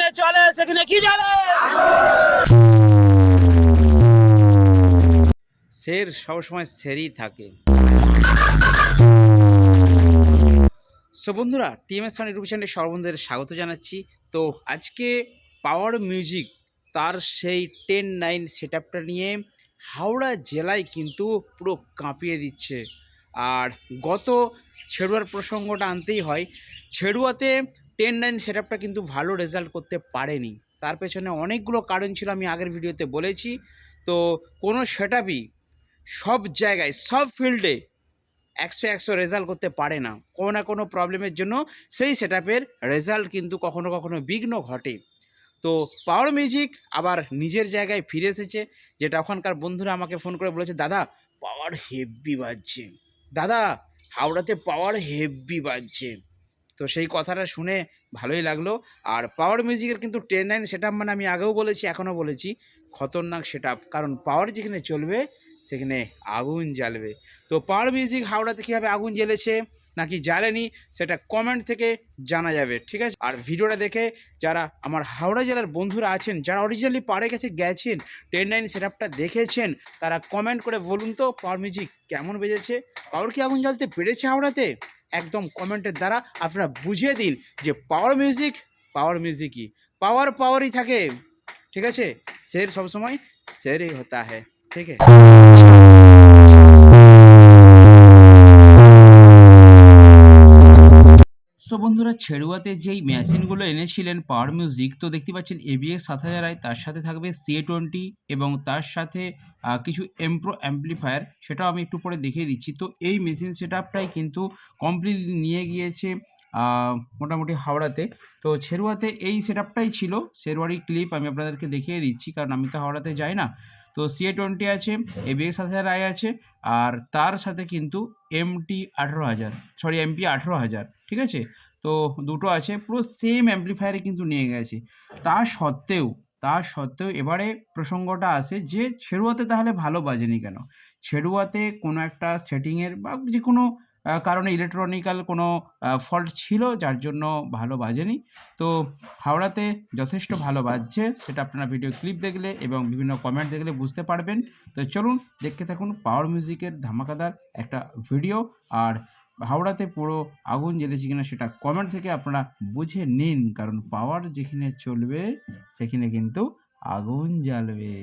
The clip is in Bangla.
যেখানে চলে সেখানে কি জ্বলে। শের সবসময় শেরই থাকে। সো বন্ধুরা, টিএমএস সাউন্ড ইউটিউব চ্যানেলে সর্বন্ধের স্বাগত জানাচ্ছি। তো আজকে পাওয়ার মিউজিক তার সেই 10-9 সেট আপটা নিয়ে হাওড়া জেলায় কিন্তু পুরো কাঁপিয়ে দিচ্ছে। আর গত ছেড়ুয়ার প্রসঙ্গটা আনতেই হয়। ছেড়ুয়াতে 10-9 সেট আপটা কিন্তু ভালো রেজাল্ট করতে পারেনি। তার পেছনে অনেকগুলো কারণ ছিল, আমি আগের ভিডিওতে বলেছি। তো কোনো সেট আপই সব জায়গায় সব ফিল্ডে 100 রেজাল্ট করতে পারে না। কোনো না কোনো প্রবলেমের জন্য সেই সেট আপের রেজাল্ট কিন্তু কখনো কখনো বিঘ্ন ঘটে। তো পাওয়ার মিউজিক আবার নিজের জায়গায় ফিরে এসেছে, যেটা ওখানকার বন্ধুরা আমাকে ফোন করে বলেছে, দাদা পাওয়ার হেভি বাজছে, দাদা হাওড়াতে পাওয়ার হেভি বাজছে। তো সেই কথাটা শুনে ভালোই লাগলো। আর পাওয়ার মিউজিকের কিন্তু 10-9 সেট আপ মানে আমি আগেও বলেছি, এখনও বলেছি, খতরনাক সেট আপ। কারণ পাওয়ার যেখানে চলবে সেখানে আগুন জ্বালবে। তো পাওয়ার মিউজিক হাওড়াতে কীভাবে আগুন জ্বেলেছে নাকি জ্বালেনি সেটা কমেন্ট থেকে জানা যাবে, ঠিক আছে? আর ভিডিওটা দেখে যারা আমার হাওড়া জেলার বন্ধুরা আছেন, যারা অরিজিনালি পাড়ে কাছে গেছেন, 10-9 সেট আপটা দেখেছেন, তারা কমেন্ট করে বলুন তো পাওয়ার মিউজিক কেমন বেজেছে। পাওয়ার কি আগুন জ্বালতে পেরেছে হাওড়াতে? একদম কমেন্টের দ্বারা আপনারা বুঝিয়ে দিন যে পাওয়ার মিউজিকই পাওয়ারই থাকে, ঠিক আছে? শের সবসময় শেরই হতা হ্যায়, ঠিক আছে? সো বন্ধুরা, ছেড়ুয়াতে যেই মেশিনগুলো এনেছিলেন পাওয়ার মিউজিক, তো দেখতে পাচ্ছেন ABX 7000i, তার সাথে থাকবে CA20 এবং তার সাথে কিছু এমপ্রো অ্যাম্পলিফায়ার, সেটাও আমি একটু পরে দেখিয়ে দিচ্ছি। তো এই মেশিন সেট আপটাই কিন্তু কমপ্লিটলি নিয়ে গিয়েছে মোটামুটি হাওড়াতে। তো ছেড়ুয়াতে এই সেট আপটাই ছিল। শেরওয়ারি ক্লিপ আমি আপনাদেরকে দেখিয়ে দিচ্ছি, কারণ আমি তো হাওড়াতে যাই না। তো CA20 আছে, ABX 7000i আছে, আর তার সাথে কিন্তু MP 18000, ঠিক আছে? তো দুটো আছে, পুরো সেম অ্যাম্পলিফায়ারে কিন্তু নিয়ে গেছে। তা সত্ত্বেও এবারে প্রসঙ্গটা আসে যে ছেড়ুয়াতে তাহলে ভালো বাজেনি কেন? ছেড়ুয়াতে কোনো একটা সেটিংয়ের বা যে কোনো কারণে ইলেকট্রনিক্যাল কোনো ফল্ট ছিল, যার জন্য ভালো বাজেনি। তো হাওড়াতে যথেষ্ট ভালো বাজছে, সেটা আপনারা ভিডিও ক্লিপ দেখলে এবং বিভিন্ন কমেন্ট দেখলে বুঝতে পারবেন। তো চলুন দেখতে থাকুন পাওয়ার মিউজিকের ধামাকাদার একটা ভিডিও। আর হাওড়াতে পুরো আগুন জ্বেলেছে কিনা সেটা কমেন্ট থেকে আপনারা বুঝে নিন, কারণ পাওয়ার যেখানে চলবে সেখানে কিন্তু আগুন জ্বালবে।